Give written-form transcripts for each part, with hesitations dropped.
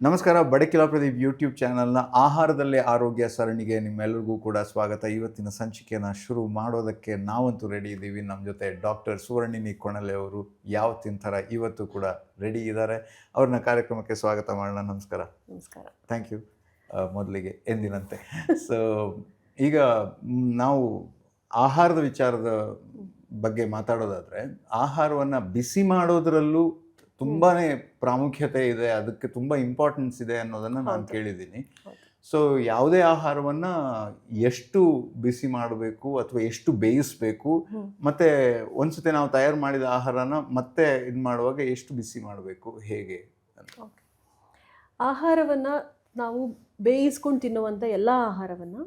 ನಮಸ್ಕಾರ. ಬಡಕಿಲಾ ಪ್ರದೀಪ್ ಯೂಟ್ಯೂಬ್ ಚಾನಲ್ನ ಆಹಾರದಲ್ಲೇ ಆರೋಗ್ಯ ಸರಣಿಗೆ ನಿಮ್ಮೆಲ್ಲರಿಗೂ ಕೂಡ ಸ್ವಾಗತ. ಇವತ್ತಿನ ಸಂಚಿಕೆಯನ್ನು ಶುರು ಮಾಡೋದಕ್ಕೆ ನಾವಂತೂ ರೆಡಿ ಇದ್ದೀವಿ. ನಮ್ಮ ಜೊತೆ ಡಾಕ್ಟರ್ ಸುವರ್ಣಿನಿ ಕೊಣಲೆ ಅವರು ಯಾವತ್ತಿನ ಥರ ಇವತ್ತು ಕೂಡ ರೆಡಿ ಇದ್ದಾರೆ. ಅವ್ರನ್ನ ಕಾರ್ಯಕ್ರಮಕ್ಕೆ ಸ್ವಾಗತ ಮಾಡೋಣ. ನಮಸ್ಕಾರ. ನಮಸ್ಕಾರ. Thank you. ಮೊದಲಿಗೆ ಎಂದಿನಂತೆ ಸೊ ಈಗ ನಾವು ಆಹಾರದ ವಿಚಾರದ ಬಗ್ಗೆ ಮಾತಾಡೋದಾದರೆ, ಆಹಾರವನ್ನು ಬಿಸಿ ಮಾಡೋದ್ರಲ್ಲೂ ತುಂಬಾ ಪ್ರಾಮುಖ್ಯತೆ ಇದೆ, ಅದಕ್ಕೆ ತುಂಬ ಇಂಪಾರ್ಟೆನ್ಸ್ ಇದೆ ಅನ್ನೋದನ್ನು ನಾನು ಕೇಳಿದ್ದೀನಿ. ಸೊ ಯಾವುದೇ ಆಹಾರವನ್ನು ಎಷ್ಟು ಬಿಸಿ ಮಾಡಬೇಕು ಅಥವಾ ಎಷ್ಟು ಬೇಯಿಸಬೇಕು, ಮತ್ತು ಒಂದ್ಸತಿ ನಾವು ತಯಾರು ಮಾಡಿದ ಆಹಾರನ ಮತ್ತೆ ಇದು ಮಾಡುವಾಗ ಎಷ್ಟು ಬಿಸಿ ಮಾಡಬೇಕು, ಹೇಗೆ ಅಂತ. ಆಹಾರವನ್ನು ನಾವು ಬೇಯಿಸ್ಕೊಂಡು ತಿನ್ನುವಂಥ ಎಲ್ಲ ಆಹಾರವನ್ನು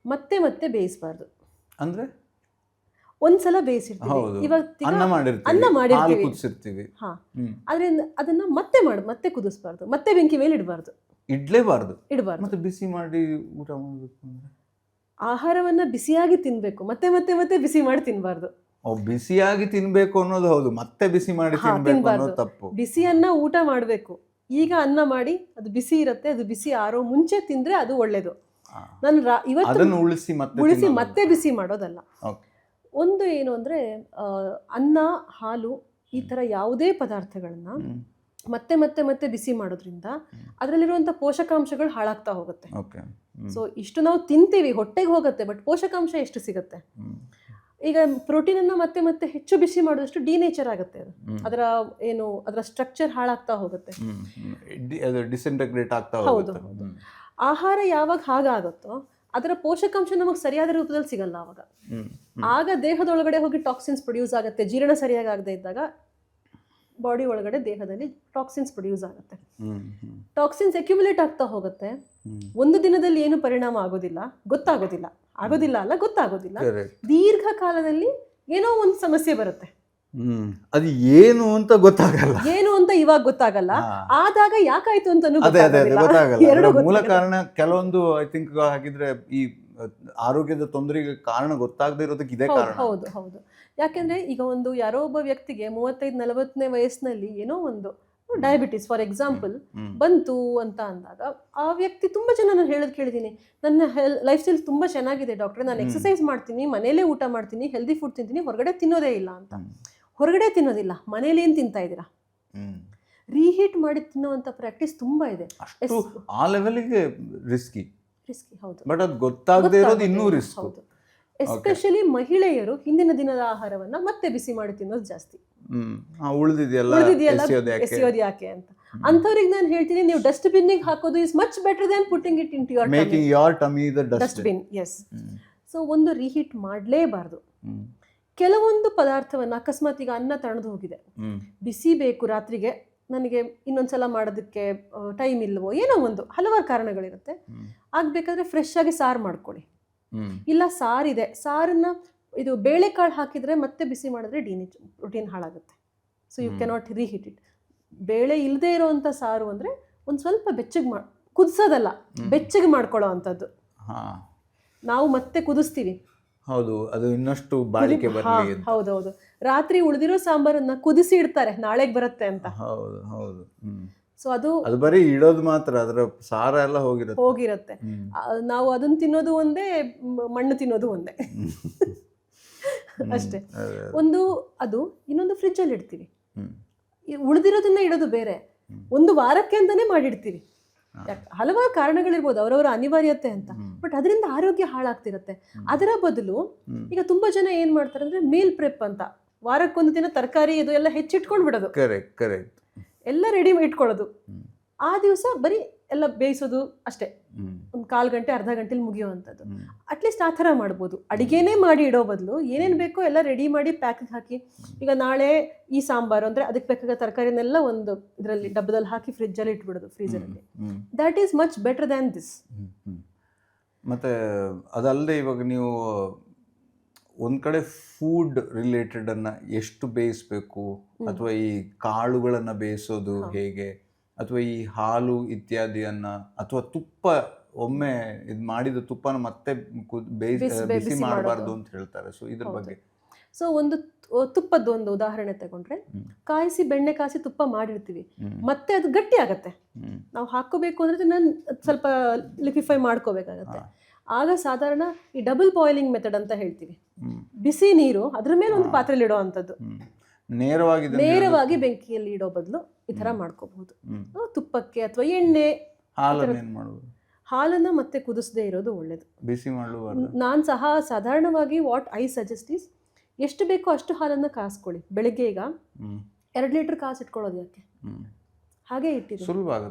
ಮತ್ತೆ ಮತ್ತೆ ಬೇಯಿಸಬಾರ್ದು. ಅಂದರೆ ಒಂದ್ಸಲ ಬೇಯಿಸಿರ್ತೀವಿ, ಇವಾಗ ಅನ್ನ ಮಾಡಿರ್ತೀವಿ, ಆದ್ರೆ ಅದನ್ನ ಮತ್ತೆ ಕುದಿಸ್ಬಾರ್ದು, ಮತ್ತೆ ಬೆಂಕಿ ಮೇಲೆ ಇಡಬಾರ್ದು. ಮತ್ತೆ ಬಿಸಿ ಮಾಡಿ ಊಟ ಮಾಡಬೇಕು ಅಂದ್ರೆ ಆಹಾರವನ್ನ ಬಿಸಿಯಾಗಿ ತಿನ್ಬೇಕು, ಮತ್ತೆ ಮತ್ತೆ ಮತ್ತೆ ಬಿಸಿ ಮಾಡಿ ತಿನ್ಬಾರ್ದು. ಬಿಸಿಯಾಗಿ ತಿನ್ಬೇಕು ಅನ್ನೋದು ಹೌದು, ಮತ್ತೆ ಬಿಸಿ ಮಾಡಿ ತಿನ್ಬಾರ್ದು, ತಪ್ಪು. ಬಿಸಿಯನ್ನ ಊಟ ಮಾಡ್ಬೇಕು. ಈಗ ಅನ್ನ ಮಾಡಿ ಅದು ಬಿಸಿ ಇರುತ್ತೆ, ಅದು ಬಿಸಿ ಆರೋ ಮುಂಚೆ ತಿಂದ್ರೆ ಅದು ಒಳ್ಳೇದು. ನಾನು ಇವತ್ತು ಉಳಿಸಿ ಮತ್ತೆ ಬಿಸಿ ಮಾಡೋದಲ್ಲ. ಒಂದು ಏನು ಅಂದರೆ, ಅನ್ನ, ಹಾಲು, ಈ ಥರ ಯಾವುದೇ ಪದಾರ್ಥಗಳನ್ನ ಮತ್ತೆ ಮತ್ತೆ ಮತ್ತೆ ಬಿಸಿ ಮಾಡೋದ್ರಿಂದ ಅದರಲ್ಲಿರುವಂಥ ಪೋಷಕಾಂಶಗಳು ಹಾಳಾಗ್ತಾ ಹೋಗುತ್ತೆ. ಸೊ ಇಷ್ಟು ನಾವು ತಿಂತೀವಿ, ಹೊಟ್ಟೆಗೆ ಹೋಗುತ್ತೆ, ಬಟ್ ಪೋಷಕಾಂಶ ಎಷ್ಟು ಸಿಗುತ್ತೆ? ಈಗ ಪ್ರೋಟೀನನ್ನು ಮತ್ತೆ ಮತ್ತೆ ಹೆಚ್ಚು ಬಿಸಿ ಮಾಡೋದಷ್ಟು ಡಿನೇಚರ್ ಆಗುತ್ತೆ, ಅದರ ಸ್ಟ್ರಕ್ಚರ್ ಹಾಳಾಗ್ತಾ ಹೋಗುತ್ತೆ. ಹೌದು. ಆಹಾರ ಯಾವಾಗ ಹಾಗಾಗುತ್ತೋ ಅದರ ಪೋಷಕಾಂಶ ನಮಗೆ ಸರಿಯಾದ ರೂಪದಲ್ಲಿ ಸಿಗಲ್ಲ. ಆಗ ದೇಹದೊಳಗಡೆ ಹೋಗಿ ಟಾಕ್ಸಿನ್ಸ್ ಪ್ರೊಡ್ಯೂಸ್ ಆಗುತ್ತೆ. ಜೀರ್ಣ ಸರಿಯಾಗಿ ಆಗದೆ ಇದ್ದಾಗ ಬಾಡಿ ಒಳಗಡೆ ದೇಹದಲ್ಲಿ ಟಾಕ್ಸಿನ್ಸ್ ಪ್ರೊಡ್ಯೂಸ್ ಆಗುತ್ತೆ. ಟಾಕ್ಸಿನ್ಸ್ ಅಕ್ಯುಮುಲೇಟ್ ಆಗ್ತಾ ಹೋಗುತ್ತೆ. ಒಂದು ದಿನದಲ್ಲಿ ಏನು ಪರಿಣಾಮ ಆಗೋದಿಲ್ಲ, ಗೊತ್ತಾಗೋದಿಲ್ಲ. ದೀರ್ಘಕಾಲದಲ್ಲಿ ಏನೋ ಒಂದು ಸಮಸ್ಯೆ ಬರುತ್ತೆ. ಅದು ಏನು ಅಂತ ಗೊತ್ತಾಗಲ್ಲ, ಇವಾಗ ಗೊತ್ತಾಗಲ್ಲ, ಆದಾಗ ಯಾಕಾಯ್ತು ಅಂತ ಗೊತ್ತಾಗಲ್ಲ. ಮೂಲ ಕಾರಣ ಕೆಲವೊಂದು ಐ ಥಿಂಕ್ ಹಾಗಿದ್ರೆ ಈ ಆರೋಗ್ಯದ ತೊಂದರೆಗೆ ಕಾರಣ ಗೊತ್ತಾಗದೇ ಇರೋದಕ್ಕೆ ಇದೇ ಕಾರಣ. ಹೌದು. ಯಾಕೆಂದ್ರೆ ಈಗ ಯಾರೋ ಒಬ್ಬ ವ್ಯಕ್ತಿಗೆ 35-40ನೇ ವಯಸ್ಸಿನಲ್ಲಿ ಏನೋ ಒಂದು ಡಯಾಬಿಟಿಸ್ ಫಾರ್ ಎಕ್ಸಾಂಪಲ್ ಬಂತು ಅಂತ ಅಂದಾಗ, ಆ ವ್ಯಕ್ತಿ ತುಂಬಾ ಜನ ನಾನು ಹೇಳೋದು ಕೇಳಿದ್ದೀನಿ, ನನ್ನ ಲೈಫ್ ಸ್ಟೈಲ್ ತುಂಬಾ ಚೆನ್ನಾಗಿದೆ ಡಾಕ್ಟ್ರೆ, ನಾನು ಎಕ್ಸರ್ಸೈಸ್ ಮಾಡ್ತೀನಿ, ಮನೇಲೇ ಊಟ ಮಾಡ್ತೀನಿ, ಹೆಲ್ದಿ ಫುಡ್ ತಿಂತೀನಿ, ಹೊರಗಡೆ ತಿನ್ನೋದೇ ಇಲ್ಲ ಅಂತ. ಹೊರಗಡೆ ತಿನ್ನೋದಿಲ್ಲ, ಮನೇಲಿ ಏನ್ ತಿಂತಾ ಇದ್ದೀರಾ? ರೀಹೀಟ್ ಮಾಡಿ ತಿನ್ನುವಂತ ಪ್ರಾಕ್ಟೀಸ್ ತುಂಬಾ ಇದೆ. ಆ ಲೆವೆಲ್ಗೆ ರಿಸ್ಕಿ. ಹೌದು, ಬಟ್ ಅದು ಗೊತ್ತಾಗದೇ ಇರೋದು ಇನ್ನೂ ರಿಸ್ಕ್. ಎಸ್ಪೆಷಲಿ ಮಹಿಳೆಯರು ಹಿಂದಿನ ದಿನದ ಆಹಾರವನ್ನ ಮತ್ತೆ ಬಿಸಿ ಮಾಡಿ ತಿನ್ನೋದು ಜಾಸ್ತಿ. ಎಸೆಯೋದು ಯಾಕೆ ಅಂತ ಅಂಥವ್ರಿಗೆ ನಾನು ಹೇಳ್ತೀನಿ, ನೀವು ಡಸ್ಟ್ ಬಿನ್ನಿಗೆ ಹಾಕೋದು is much better than putting it into your tummy dust bin. Yes. So ಒಂದು ರೀಹೀಟ್ ಮಾಡಲೇಬಾರ್ದು. ಕೆಲವೊಂದು ಪದಾರ್ಥವನ್ನ ಅಕಸ್ಮಾತ್ ಈಗ ಅನ್ನ ತಣದು ಹೋಗಿದೆ, ಬಿಸಿ ಬೇಕು ರಾತ್ರಿಗೆ, ನನಗೆ ಇನ್ನೊಂದ್ಸಲ ಮಾಡೋದಕ್ಕೆ ಟೈಮ್ ಇಲ್ವೋ, ಏನೋ ಒಂದು ಹಲವಾರು ಕಾರಣಗಳಿರುತ್ತೆ. ಆಗ್ಬೇಕಾದ್ರೆ ಫ್ರೆಶ್ ಆಗಿ ಸಾರು ಮಾಡ್ಕೊಳ್ಳಿ. ಇಲ್ಲ ಸಾರಿದೆ, ಸಾರನ್ನ ಇದು ಬೇಳೆಕಾಳು ಹಾಕಿದ್ರೆ ಮತ್ತೆ ಬಿಸಿ ಮಾಡಿದ್ರೆ ಪ್ರೋಟೀನ್ ಹಾಳಾಗುತ್ತೆ. So you cannot reheat it. ಬೇಳೆ ಇಲ್ಲದೆ ಇರೋವಂಥ ಸಾರು ಅಂದರೆ ಒಂದು ಸ್ವಲ್ಪ ಬೆಚ್ಚಗೆ ಕುದಿಸೋದಲ್ಲ, ಬೆಚ್ಚಗೆ ಮಾಡ್ಕೊಳ್ಳೋ ಅಂಥದ್ದು. ನಾವು ಮತ್ತೆ ಕುದಿಸ್ತೀವಿ. ಹೌದು, ಅದು ಇನ್ನಷ್ಟು ಬಾಳಿಕೆ ಬರಲಿ. ಹೌದೌದು. ರಾತ್ರಿ ಉಳಿದಿರೋ ಸಾಂಬಾರನ್ನ ಕುದಿಸಿ ಇಡ್ತಾರೆ, ನಾಳೆಗೆ ಬರುತ್ತೆ ಅಂತ. ಹೌದು. ಸೊ ಅದು ಬರೀ ಇಡೋದು ಮಾತ್ರ, ಅದರ ಸಾರ ಎಲ್ಲ ಹೋಗಿರುತ್ತೆ. ನಾವು ಅದನ್ನ ತಿನ್ನೋದು ಒಂದೇ, ಮಣ್ಣು ತಿನ್ನೋದು ಒಂದೇ ಅಷ್ಟೇ. ಅದು ಇನ್ನೊಂದು ಫ್ರಿಜ್ ಅಲ್ಲಿ ಇಡ್ತೀವಿ, ಉಳಿದಿರೋದನ್ನ ಇಡೋದು ಬೇರೆ. ಒಂದು ವಾರಕ್ಕೆ ಅಂತಾನೆ ಮಾಡಿಡ್ತೀವಿ. ಹಲವಾರು ಕಾರಣಗಳಿರ್ಬೋದು, ಅವರವರ ಅನಿವಾರ್ಯತೆ ಅಂತ. ಬಟ್ ಅದರಿಂದ ಆರೋಗ್ಯ ಹಾಳಾಗ್ತಿರತ್ತೆ. ಅದರ ಬದಲು ಈಗ ತುಂಬಾ ಜನ ಏನ್ ಮಾಡ್ತಾರೆ ಅಂದ್ರೆ ಮೀಲ್ ಪ್ರೆಪ್ ಅಂತ, ವಾರಕ್ಕೊಂದು ದಿನ ತರಕಾರಿ ಇದು ಎಲ್ಲ ಹೆಚ್ಚಿಟ್ಕೊಂಡು ಬಿಡೋದು, ಎಲ್ಲ ರೆಡಿ ಇಟ್ಕೊಳ್ಳೋದು. ಆ ದಿವಸ ಬರೀ ಎಲ್ಲ ಬೇಯಿಸೋದು ಅಷ್ಟೇ, ಒಂದು 1/4 ಗಂಟೆ ಅರ್ಧ ಗಂಟೆಲಿ ಮುಗಿಯುವಂಥದ್ದು. ಅಟ್ಲೀಸ್ಟ್ ಆ ಥರ ಮಾಡ್ಬೋದು. ಅಡಿಗೆನೇ ಮಾಡಿ ಇಡೋ ಬದಲು ಏನೇನು ಬೇಕೋ ಎಲ್ಲ ರೆಡಿ ಮಾಡಿ ಪ್ಯಾಕಿಗೆ ಹಾಕಿ, ಈಗ ನಾಳೆ ಈ ಸಾಂಬಾರು ಅಂದರೆ ಅದಕ್ಕೆ ಬೇಕಾದ ತರಕಾರಿನೆಲ್ಲ ಒಂದು ಇದರಲ್ಲಿ ಡಬ್ಬದಲ್ಲಿ ಹಾಕಿ ಫ್ರಿಜ್ಜಲ್ಲಿ ಇಟ್ಬಿಡೋದು, ಫ್ರೀಸರಲ್ಲಿ. That is much better than this. ಮತ್ತು ಅದಲ್ಲದೆ ಇವಾಗ ನೀವು ಒಂದು ಕಡೆ ಫುಡ್ ರಿಲೇಟೆಡನ್ನು ಎಷ್ಟು ಬೇಯಿಸಬೇಕು, ಅಥವಾ ಈ ಕಾಳುಗಳನ್ನು ಬೇಯಿಸೋದು ಹೇಗೆ, ಅಥವಾ ಈ ಹಾಲು ಇತ್ಯಾದಿಯನ್ನ, ಅಥವಾ ತುಪ್ಪ ಒಮ್ಮೆ ಇದು ಮಾಡಿದ ತುಪ್ಪನ ಮತ್ತೆ ಬಿಸಿ ಮಾಡಬಾರ್ದು ಅಂತ ಹೇಳ್ತಾರೆ. ಸೊ ಇದ್ರ ಬಗ್ಗೆ ಸೊ ಒಂದು ತುಪ್ಪದ ಒಂದು ಉದಾಹರಣೆ ತಗೊಂಡ್ರೆ, ಕಾಯಿಸಿ ಬೆಣ್ಣೆ ಕಾಯಿಸಿ ತುಪ್ಪ ಮಾಡಿರ್ತೀವಿ, ಮತ್ತೆ ಅದು ಗಟ್ಟಿ ಆಗತ್ತೆ. ನಾವು ಹಾಕೋಬೇಕು ಅಂದ್ರೆ ಅದನ್ನ ಸ್ವಲ್ಪ ಲಿಕ್ವಿಫೈ ಮಾಡ್ಕೋಬೇಕಾಗತ್ತೆ. ಆಗ ಸಾಧಾರಣ ಈ ಡಬಲ್ ಬಾಯ್ಲಿಂಗ್ ಮೆಥಡ್ ಅಂತ ಹೇಳ್ತೀವಿ. ಬಿಸಿ ನೀರು ಅದ್ರ ಮೇಲೆ ಒಂದು ಪಾತ್ರೆಯಲ್ಲಿ ಇಡೋ ಅಂಥದ್ದು, ನೇರವಾಗಿ ಬೆಂಕಿಯಲ್ಲಿ ಇಡೋ ಬದಲು ಈ ತರ ಮಾಡ್ಕೋಬಹುದು. ತುಪ್ಪಕ್ಕೆ ಅಥವಾ ಎಣ್ಣೆ, ಹಾಲನ್ನ ಮತ್ತೆ ಕುದಿಸದೇ ಇರೋದು ಒಳ್ಳೇದು. ಬಿಸಿ ನಾನು ಸಹ ಸಾಧಾರಣವಾಗಿ ವಾಟ್ ಐ ಸಜೆಸ್ಟ್ ಇಸ್, ಎಷ್ಟು ಬೇಕೋ ಅಷ್ಟು ಹಾಲನ್ನ ಕಾಯಿಸ್ಕೊಳ್ಳಿ. ಬೆಳಿಗ್ಗೆ ಈಗ 2 ಲೀಟರ್ ಕಾಸಿಟ್ಕೊಳ್ಳೋದು ಯಾಕೆ, ಹಾಗೆ ಇಟ್ಟಿರಿ,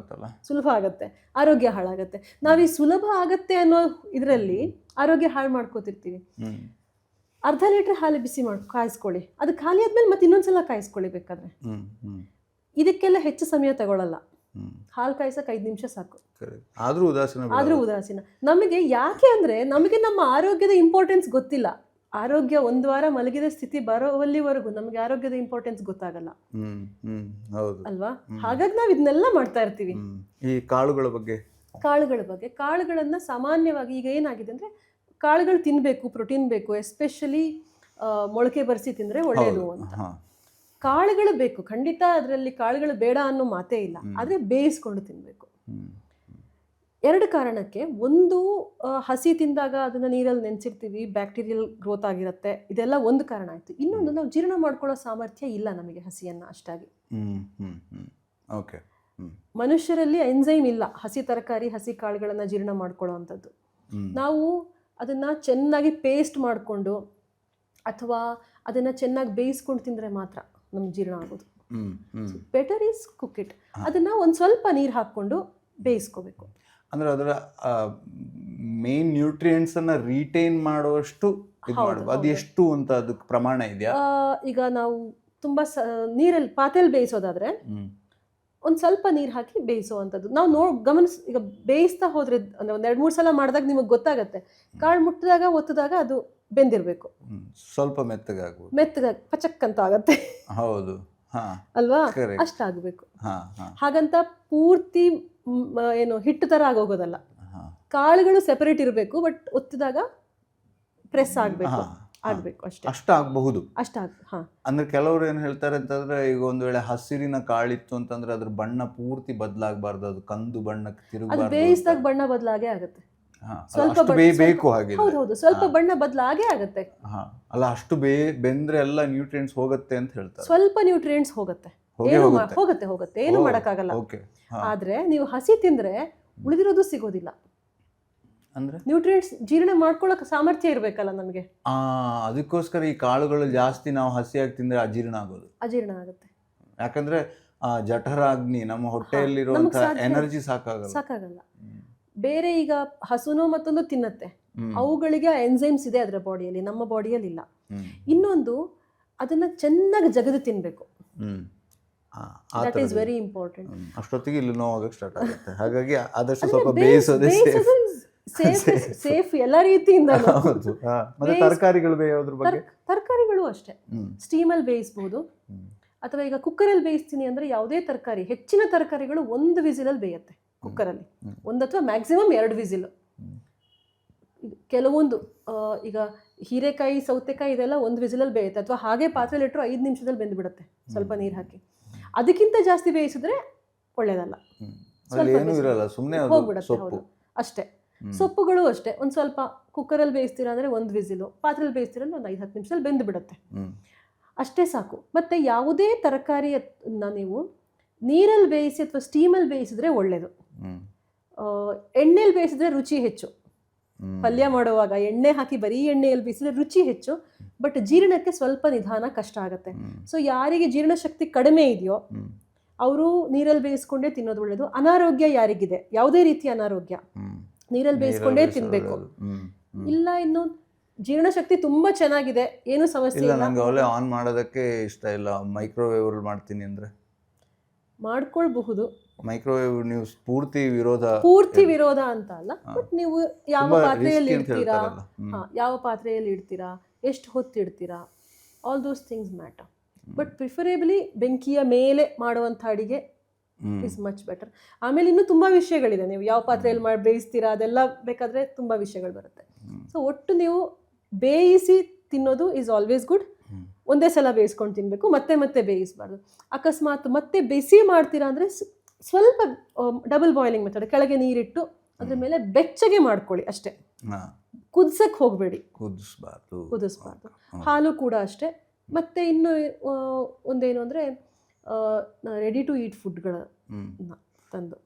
ಸುಲಭ ಆಗತ್ತೆ, ಆರೋಗ್ಯ ಹಾಳಾಗತ್ತೆ. ನಾವೀ ಸುಲಭ ಆಗತ್ತೆ ಅನ್ನೋ ಇದರಲ್ಲಿ ಆರೋಗ್ಯ ಹಾಳು ಮಾಡ್ಕೋತಿರ್ತೀವಿ. 1/2 ಲೀಟರ್ ಹಾಲು ಬಿಸಿ ಕಾಯಿಸ್ಕೊಳ್ಳಿ, ಅದು ಖಾಲಿ ಆದ್ಮೇಲೆ ಮತ್ತೆ ಇನ್ನೊಂದ್ಸಲ ಕಾಯಿಸ್ಕೊಳ್ಳಿ ಬೇಕಾದ್ರೆ. ಇದಕ್ಕೆಲ್ಲ ಹೆಚ್ಚು ಸಮಯ ತಗೊಳ್ಳಲ್ಲ. ಹಾಲು ಕಾಯಿಸಕ್ಕೆ 5 ನಿಮಿಷ ಸಾಕು. ಆದ್ರೂ ಉದಾಸೀನ. ನಮಗೆ ಯಾಕೆ ಅಂದ್ರೆ ನಮಗೆ ನಮ್ಮ ಆರೋಗ್ಯದ ಇಂಪಾರ್ಟೆನ್ಸ್ ಗೊತ್ತಿಲ್ಲ. ಆರೋಗ್ಯ 1 ವಾರ ಮಲಗಿದ ಸ್ಥಿತಿ ಬರೋವಲ್ಲಿವರೆಗೂ ನಮಗೆ ಆರೋಗ್ಯದ ಇಂಪಾರ್ಟೆನ್ಸ್ ಗೊತ್ತಾಗಲ್ಲ ಅಲ್ವಾ? ಹಾಗಾಗಿ ನಾವು ಇದನ್ನೆಲ್ಲ ಮಾಡ್ತಾ ಇರ್ತೀವಿ. ಈ ಕಾಳುಗಳ ಬಗ್ಗೆ ಕಾಳುಗಳನ್ನ ಸಾಮಾನ್ಯವಾಗಿ ಈಗ ಏನಾಗಿದೆ ಅಂದ್ರೆ, ಕಾಳುಗಳು ತಿನ್ಬೇಕು, ಪ್ರೋಟೀನ್ ಬೇಕು, ಎಸ್ಪೆಷಲಿ ಮೊಳಕೆ ಬರಿಸಿ ತಿಂದ್ರೆ ಒಳ್ಳೆಯದು ಅಂತ. ಕಾಳುಗಳು ಬೇಕು ಖಂಡಿತ, ಅದರಲ್ಲಿ ಕಾಳುಗಳು ಬೇಡ ಅನ್ನೋ ಮಾತೇ ಇಲ್ಲ. ಆದ್ರೆ ಬೇಯಿಸ್ಕೊಂಡು ತಿನ್ಬೇಕು. 2 ಕಾರಣಕ್ಕೆ. ಒಂದು, ಹಸಿ ತಿಂದಾಗ ಅದನ್ನ ನೀರಲ್ಲಿ ನೆನೆಸಿರ್ತೀವಿ, ಬ್ಯಾಕ್ಟೀರಿಯಲ್ ಗ್ರೋತ್ ಆಗಿರುತ್ತೆ, ಇದೆಲ್ಲ ಒಂದು ಕಾರಣ ಆಯ್ತು. ಇನ್ನೊಂದು, ನಾವು ಜೀರ್ಣ ಮಾಡ್ಕೊಳ್ಳೋ ಸಾಮರ್ಥ್ಯ ಇಲ್ಲ ನಮಗೆ ಹಸಿಯನ್ನ ಅಷ್ಟಾಗಿ. ಮನುಷ್ಯರಲ್ಲಿ ಎನ್ಸೈಮ್ ಇಲ್ಲ ಹಸಿ ತರಕಾರಿ, ಹಸಿ ಕಾಳುಗಳನ್ನ ಜೀರ್ಣ ಮಾಡ್ಕೊಳ್ಳೋ ಅಂಥದ್ದು. ನಾವು ಅದನ್ನ ಚೆನ್ನಾಗಿ ಪೇಸ್ಟ್ ಮಾಡಿಕೊಂಡು ಅಥವಾ ಅದನ್ನ ಚೆನ್ನಾಗಿ ಬೇಯಿಸ್ಕೊಂಡು ತಿಂದ್ರೆ ಮಾತ್ರ ನಮ್ಗೆ ಜೀರ್ಣ ಆಗೋದು. Better is cook it. ಅದನ್ನ ಒಂದು ಸ್ವಲ್ಪ ನೀರು ಹಾಕ್ಕೊಂಡು ಬೇಯಿಸ್ಕೋಬೇಕು. ಅಂದ್ರೆ ಅದರ ಮೇನ್ ನ್ಯೂಟ್ರಿಯೆಂಟ್ಸ್ ಅನ್ನ ರಿಟೈನ್ ಮಾಡುವಷ್ಟು ಅದು ಎಷ್ಟು ಅಂತ ಅದಕ್ಕೆ ಪ್ರಮಾಣ ಇದೆಯಾ? ಈಗ ನಾವು ತುಂಬಾ ನೀರಲ್ಲಿ ಪಾತ್ರೆಯಲ್ಲಿ ಬೇಯಿಸೋದಾದ್ರೆ ಒಂದು ಸ್ವಲ್ಪ ನೀರು ಹಾಕಿ ಬೇಯಿಸೋವಂಥದ್ದು. ನಾವು ಈಗ ಬೇಯಿಸ್ತಾ ಹೋದ್ರೆ ಅಂದ್ರೆ 1-2-3 ಸಲ ಮಾಡಿದಾಗ ನಿಮಗೆ ಗೊತ್ತಾಗತ್ತೆ, ಕಾಳು ಮುಟ್ಟಿದಾಗ ಒತ್ತಿದಾಗ ಅದು ಬೆಂದಿರ್ಬೇಕು, ಸ್ವಲ್ಪ ಮೆತ್ತಗಾಗಿ ಪಚಕ್ ಅಂತ ಆಗತ್ತೆ. ಹೌದು ಅಲ್ವಾ? ಅಷ್ಟಾಗಬೇಕು. ಹಾಗಂತ ಪೂರ್ತಿ ಏನು ಹಿಟ್ಟು ತರ ಆಗೋಗೋದಲ್ಲ. ಕಾಳುಗಳು ಸೆಪರೇಟ್ ಇರಬೇಕು, ಬಟ್ ಒತ್ತಿದಾಗ ಪ್ರೆಸ್ ಆಗ್ಬೇಕು ಅಷ್ಟೇ. ಅಷ್ಟಾಗಬಹುದು. ಅಂದ್ರೆ ಕೆಲವರು ಏನ್ ಹೇಳ್ತಾರೆ ಅಂತಂದ್ರೆ, ಈಗ ಒಂದ್ ವೇಳೆ ಹಸಿರಿನ ಕಾಳಿತ್ತು ಅಂತಂದ್ರೆ ಅದ್ರ ಬಣ್ಣ ಪೂರ್ತಿ ಬದಲಾಗಬಾರ್ದು, ಅದು ಕಂದು ಬಣ್ಣಕ್ಕೆ ತಿರುಗಬಾರ್ದು. ಬೇಯಿಸಿದಾಗ ಬಣ್ಣ ಬದಲಾಗೇ ಆಗುತ್ತೆ. ಸ್ವಲ್ಪ ಬೇಕು ಹಾಗೆ. ಹೌದು, ಸ್ವಲ್ಪ ಬಣ್ಣ ಬದಲಾಗೇ ಆಗುತ್ತೆ. ಅಲ್ಲ, ಅಷ್ಟು ಬೆಂದ್ರೆ ಎಲ್ಲ ನ್ಯೂಟ್ರಿಯೆಂಟ್ಸ್ ಹೋಗುತ್ತೆ ಅಂತ ಹೇಳ್ತಾರೆ. ಸ್ವಲ್ಪ ನ್ಯೂಟ್ರಿಯೆಂಟ್ಸ್ ಹೋಗುತ್ತೆ, ಏನು ಮಾಡಕ್ಕಾಗಲ್ಲ. ಆದ್ರೆ ನೀವು ಹಸಿ ತಿಂದ್ರೆ ಉಳಿದಿರೋದು ಸಿಗೋದಿಲ್ಲ. ಅಂದ್ರೆ ನ್ಯೂಟ್ರಿಯೆಂಟ್ಸ್ ಜೀರ್ಣ ಮಾಡ್ಕೊಳ್ಳೋಕೆ ಸಾಮರ್ಥ್ಯ ಇರಬೇಕಲ್ಲ ನಮಗೆ. ಅದಕ್ಕೋಸ್ಕರ ಈ ಕಾಳುಗಳು ಜಾಸ್ತಿ ನಾವು ಹಸಿಯಾಗಿ ತಿಂದ್ರೆ ಅಜೀರ್ಣ ಆಗುತ್ತೆ. ಯಾಕಂದ್ರೆ ಜಠರಾಗ್ನಿ, ನಮ್ಮ ಹೊಟ್ಟೆಯಲ್ಲಿರುವಂತಹ ಎನರ್ಜಿ ಸಾಕಾಗಲ್ಲ. ಬೇರೆ ಈಗ ಹಸುನೋ ಮತ್ತೊಂದು ತಿನ್ನತ್ತೆ, ಅವುಗಳಿಗೆ ಎನ್ಸೈಮ್ಸ್ ಇದೆ ಅದರ ಬಾಡಿಯಲ್ಲಿ, ನಮ್ಮ ಬಾಡಿಯಲ್ಲಿ ಇಲ್ಲ. ಇನ್ನೊಂದು, ಅದನ್ನ ಚೆನ್ನಾಗಿ ಜಗದು ತಿನ್ಬೇಕು. That is very important. ಅಷ್ಟೊತ್ತಿಗೆ ಇಲ್ಲಿ ನೋವಾಗಕ್ಕೆ ಸ್ಟಾರ್ಟ್ ಆಗುತ್ತೆ. ಹಾಗಾಗಿ ಆದಷ್ಟು ಸ್ವಲ್ಪ ಬೇಯಿಸೋದೇ ಸೇಫ್ ಎಲ್ಲ ರೀತಿಯಿಂದ. ಮತ್ತೆ ತರಕಾರಿಗಳು ಬೇಯೋದ್ರ ಬಗ್ಗೆ? ತರಕಾರಿಗಳು ಅಷ್ಟೇ, ಸ್ಟೀಮಲ್ಲಿ ಬೇಯಿಸಬಹುದು. ಅಥವಾ ಈಗ ಕುಕ್ಕರಲ್ಲಿ ಬೇಯಿಸ್ತೀನಿ ಅಂದ್ರೆ ಯಾವುದೇ ತರಕಾರಿ, ಹೆಚ್ಚಿನ ತರಕಾರಿಗಳು 1 ವಿಸಿಲಲ್ಲಿ ಬೇಯುತ್ತೆ ಕುಕ್ಕರಲ್ಲಿ, 1 ಅಥವಾ ಮ್ಯಾಕ್ಸಿಮಮ್ 2 ವಿಸಿಲ್. ಕೆಲವೊಂದು ಈಗ ಹೀರೆಕಾಯಿ, ಸೌತೆಕಾಯಿ ಇದೆಲ್ಲ 1 ವಿಸಿಲಲ್ಲಿ ಬೇಯುತ್ತೆ, ಅಥವಾ ಹಾಗೆ ಪಾತ್ರೆಯಲ್ಲಿ ಇಟ್ಟರು 5 ನಿಮಿಷದಲ್ಲಿ ಬೆಂದು ಬಿಡುತ್ತೆ ಸ್ವಲ್ಪ ನೀರು ಹಾಕಿ. ಅದಕ್ಕಿಂತ ಜಾಸ್ತಿ ಬೇಯಿಸಿದ್ರೆ ಒಳ್ಳೇದಲ್ಲ, ಹೋಗ್ಬಿಡುತ್ತೆ. ಹೌದು, ಅಷ್ಟೇ. ಸೊಪ್ಪುಗಳು ಅಷ್ಟೇ, ಒಂದು ಸ್ವಲ್ಪ ಕುಕ್ಕರಲ್ಲಿ ಬೇಯಿಸ್ತೀರಾ ಅಂದರೆ 1 ವಿಸಿಲು, ಪಾತ್ರೆಯಲ್ಲಿ ಬೇಯಿಸ್ತೀರ ಅಂದ್ರೆ ಒಂದು 5-10 ನಿಮಿಷದಲ್ಲಿ ಬೆಂದು ಬಿಡುತ್ತೆ, ಅಷ್ಟೇ ಸಾಕು. ಮತ್ತು ಯಾವುದೇ ತರಕಾರಿಯನ್ನ ನೀವು ನೀರಲ್ಲಿ ಬೇಯಿಸಿ ಅಥವಾ ಸ್ಟೀಮಲ್ಲಿ ಬೇಯಿಸಿದ್ರೆ ಒಳ್ಳೆಯದು. ಎಣ್ಣೆಯಲ್ಲಿ ಬೇಯಿಸಿದ್ರೆ ರುಚಿ ಹೆಚ್ಚು. ಪಲ್ಯ ಮಾಡುವಾಗ ಎಣ್ಣೆ ಹಾಕಿ ಬರೀ ಎಣ್ಣೆಯಲ್ಲಿ ಬೇಯಿಸಿದ್ರೆ ರುಚಿ ಹೆಚ್ಚು, ಬಟ್ ಜೀರ್ಣಕ್ಕೆ ಸ್ವಲ್ಪ ನಿಧಾನ ಕಷ್ಟ ಆಗುತ್ತೆ. ಸೊ ಯಾರಿಗೆ ಜೀರ್ಣಶಕ್ತಿ ಕಡಿಮೆ ಇದೆಯೋ ಅವರು ನೀರಲ್ಲಿ ಬೇಯಿಸ್ಕೊಂಡೇ ತಿನ್ನೋದು ಒಳ್ಳೆಯದು. ಅನಾರೋಗ್ಯ ಯಾರಿಗಿದೆ, ಯಾವುದೇ ರೀತಿಯ ಅನಾರೋಗ್ಯ, ನೀರಲ್ಲಿ ಬೇಯಿಸ್ಕೊಂಡೇ ತಿನ್ಬೇಕು. ಇಲ್ಲ ಇನ್ನು ಜೀರ್ಣಶಕ್ತಿ ತುಂಬಾ ಚೆನ್ನಾಗಿದೆ, ಏನು ಸಮಸ್ಯೆ ಇಲ್ಲ, ನಂಗೆ ಒಳ್ಳೆ ಆನ್ ಮಾಡೋದಕ್ಕೆ ಇಷ್ಟ ಇಲ್ಲ, ಮೈಕ್ರೋವೇವ್ ಅಲ್ಲಿ ಮಾಡ್ತೀನಿ ಅಂದ್ರೆ ಮಾಡ್ಕೊಳ್ಬಹುದು. ಮೈಕ್ರೋವೇವ್ ನೀವು ಪೂರ್ತಿ ವಿರೋಧ ಅಂತ ಅಲ್ಲ, ಬಟ್ ನೀವು ಯಾವ ಪಾತ್ರೆಯಲ್ಲಿ ಇಡ್ತೀರಾ, ಯಾವ ಪಾತ್ರೆಯಲ್ಲಿ ಇಡ್ತೀರಾ, ಎಷ್ಟು ಹೊತ್ತು ಇಡ್ತೀರಾ, all those things matter. But preferably ಬೆಂಕಿಯ ಮೇಲೆ ಮಾಡುವಂಥ ಅಡಿಗೆ ಇಸ್ ಮಚ್ ಬೆಟರ್. ಆಮೇಲೆ ಇನ್ನೂ ತುಂಬಾ ವಿಷಯಗಳಿದೆ, ನೀವು ಯಾವ ಪಾತ್ರೆಯಲ್ಲಿ ಬೇಯಿಸ್ತೀರಾ ಅದೆಲ್ಲ ಬೇಕಾದ್ರೆ ತುಂಬಾ ವಿಷಯಗಳು ಬರುತ್ತೆ. ಸೊ ಒಟ್ಟು ನೀವು ಬೇಯಿಸಿ ತಿನ್ನೋದು ಈಸ್ ಆಲ್ವೇಸ್ ಗುಡ್. ಒಂದೇ ಸಲ ಬೇಯಿಸ್ಕೊಂಡು ತಿನ್ನಬೇಕು, ಮತ್ತೆ ಮತ್ತೆ ಬೇಯಿಸಬಾರ್ದು. ಅಕಸ್ಮಾತ್ ಮತ್ತೆ ಬಿಸಿ ಮಾಡ್ತೀರಾ ಅಂದರೆ ಸ್ವಲ್ಪ ಡಬಲ್ ಬಾಯ್ಲಿಂಗ್ ಮೆಥಡ್, ಕೆಳಗೆ ನೀರಿಟ್ಟು ಅದ್ರ ಮೇಲೆ ಬೆಚ್ಚಗೆ ಮಾಡ್ಕೊಳ್ಳಿ ಅಷ್ಟೇ, ಕುದಿಸಕ್ಕೆ ಹೋಗಬೇಡಿ, ಕುದಿಸ್ಬಾರ್ದು. ಹಾಲು ಕೂಡ ಅಷ್ಟೇ. ಮತ್ತು ಇನ್ನು ಒಂದೇನು ಅಂದರೆ ರೆಡಿ ಟು ಈಟ್ ಫುಡ್ಗಳ ತಂದು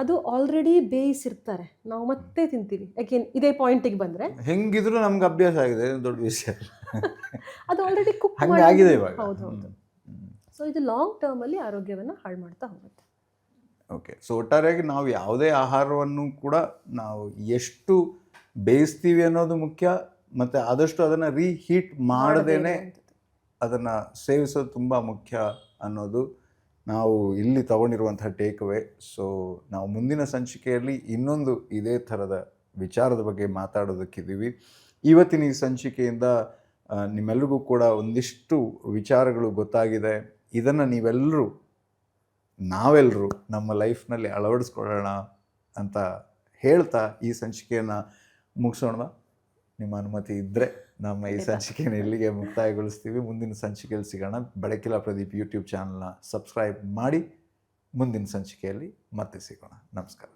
ಅದು ಆಲ್ರೆಡಿ ಬೇಯಿಸಿರ್ತಾರೆ, ನಾವು ಮತ್ತೆ ತಿಂತೀವಿ. ಯಾಕೆ ಇದೇ ಪಾಯಿಂಟಿಗೆ ಬಂದರೆ ಹೆಂಗಿದ್ರು ನಮ್ಗೆ ಅಭ್ಯಾಸ ಆಗಿದೆ, ದೊಡ್ಡ ವಿಷಯ ಅದು ಆಲ್ರೆಡಿ ಕುಕ್ ಆಗಿದೆ ಇವಾಗ. ಹೌದು. ಸೊ ಇದು ಲಾಂಗ್ ಟರ್ಮಲ್ಲಿ ಆರೋಗ್ಯವನ್ನು ಹಾಳು ಮಾಡ್ತಾ ಹೋಗುತ್ತೆ. ಓಕೆ, ಸೊ ಒಟ್ಟಾರೆಯಾಗಿ ನಾವು ಯಾವುದೇ ಆಹಾರವನ್ನು ಕೂಡ ನಾವು ಎಷ್ಟು ಬೇಯಿಸ್ತೀವಿ ಅನ್ನೋದು ಮುಖ್ಯ, ಮತ್ತು ಆದಷ್ಟು ಅದನ್ನು ರೀಹೀಟ್ ಮಾಡದೇನೆ ಅದನ್ನು ಸೇವಿಸೋದು ತುಂಬ ಮುಖ್ಯ ಅನ್ನೋದು ನಾವು ಇಲ್ಲಿ ತಗೊಂಡಿರುವಂತಹ ಟೇಕ್ ಅವೇ. ಸೊ ನಾವು ಮುಂದಿನ ಸಂಚಿಕೆಯಲ್ಲಿ ಇನ್ನೊಂದು ಇದೇ ಥರದ ವಿಚಾರದ ಬಗ್ಗೆ ಮಾತಾಡೋದಕ್ಕಿದ್ದೀವಿ. ಇವತ್ತಿನ ಈ ಸಂಚಿಕೆಯಿಂದ ನಿಮ್ಮೆಲ್ಲರಿಗೂ ಕೂಡ ಒಂದಿಷ್ಟು ವಿಚಾರಗಳು ಗೊತ್ತಾಗಿದೆ. ಇದನ್ನು ನಾವೆಲ್ಲರೂ ನಮ್ಮ ಲೈಫ್ನಲ್ಲಿ ಅಳವಡಿಸ್ಕೊಳ್ಳೋಣ ಅಂತ ಹೇಳ್ತಾ ಈ ಸಂಚಿಕೆಯನ್ನು ಮುಗಿಸೋಣ. ನಿಮ್ಮ ಅನುಮತಿ ಇದ್ದರೆ ನಮ್ಮ ಈ ಸಂಚಿಕೆಯನ್ನು ಇಲ್ಲಿಗೆ ಮುಕ್ತಾಯಗೊಳಿಸ್ತೀವಿ. ಮುಂದಿನ ಸಂಚಿಕೆಯಲ್ಲಿ ಸಿಗೋಣ. ಬೆಳಕಿಲ ಪ್ರದೀಪ್ ಯೂಟ್ಯೂಬ್ ಚಾನಲ್ನ ಸಬ್ಸ್ಕ್ರೈಬ್ ಮಾಡಿ. ಮುಂದಿನ ಸಂಚಿಕೆಯಲ್ಲಿ ಮತ್ತೆ ಸಿಗೋಣ. ನಮಸ್ಕಾರ.